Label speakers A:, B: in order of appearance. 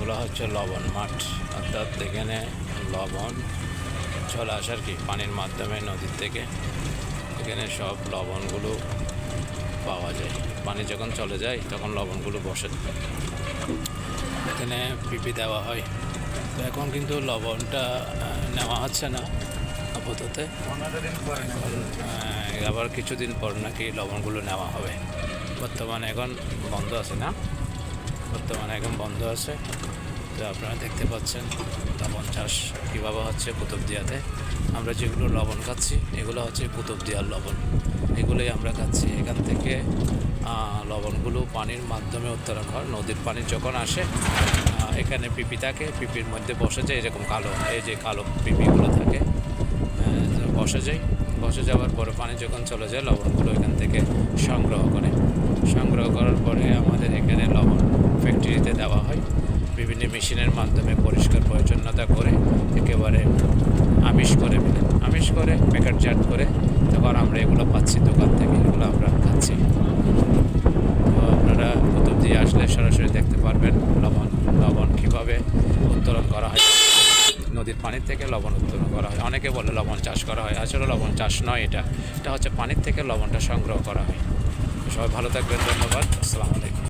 A: এগুলো হচ্ছে লবণ মাঠ, অর্থাৎ এখানে লবণ চলে আসে আর কি পানির মাধ্যমে নদীর থেকে। এখানে সব লবণগুলো পাওয়া যায়। পানি যখন চলে যায় তখন লবণগুলো বসে। এখানে পিপি দেওয়া হয়। তো এখন কিন্তু লবণটা নেওয়া হচ্ছে না আপাতত। আবার কিছুদিন পর নাকি লবণগুলো নেওয়া হবে। বর্তমানে এখন বন্ধ আছে না, বর্তমানে এখন বন্ধ আছে। তো আপনারা দেখতে পাচ্ছেন লবণ চাষ কীভাবে হচ্ছে কুতুবদিয়াতে। আমরা যেগুলো লবণ খাচ্ছি এগুলো হচ্ছে কুতুবদিয়ার লবণ, এগুলোই আমরা খাচ্ছি। এখান থেকে লবণগুলো পানির মাধ্যমে উত্তোলন হয়। নদীর পানি যখন আসে এখানে পিপি থাকে, পিপির মধ্যে বসে যায় এরকম কালো, এই যে কালো পিপিগুলো থাকে বসে যাওয়ার পরে পানি যখন চলে যায় লবণগুলো এখান থেকে সংগ্রহ করার পরে আমাদের এখানে লবণ ফ্যাক্টরিতে দেওয়া হয়। বিভিন্ন মেশিনের মাধ্যমে পরিষ্কার পরিচ্ছন্নতা করে একেবারে আমিষ করে প্যাকেটজাত করে তখন আমরা এগুলো পাচ্ছি দোকান থেকে, এগুলো আমরা খাচ্ছি। তো আপনারা কুতুবদিয়া আসলে সরাসরি দেখতে পারবেন লবণ কীভাবে উত্তোলন করা হয়। নদীর পানির থেকে লবণ উত্তোলন করা হয়। অনেকে বলে লবণ চাষ করা হয়, আসলে লবণ চাষ নয়, এটা হচ্ছে পানির থেকে লবণটা সংগ্রহ করা হয়। সবাই ভালো থাকবেন, ধন্যবাদ, আসসালামু আলাইকুম।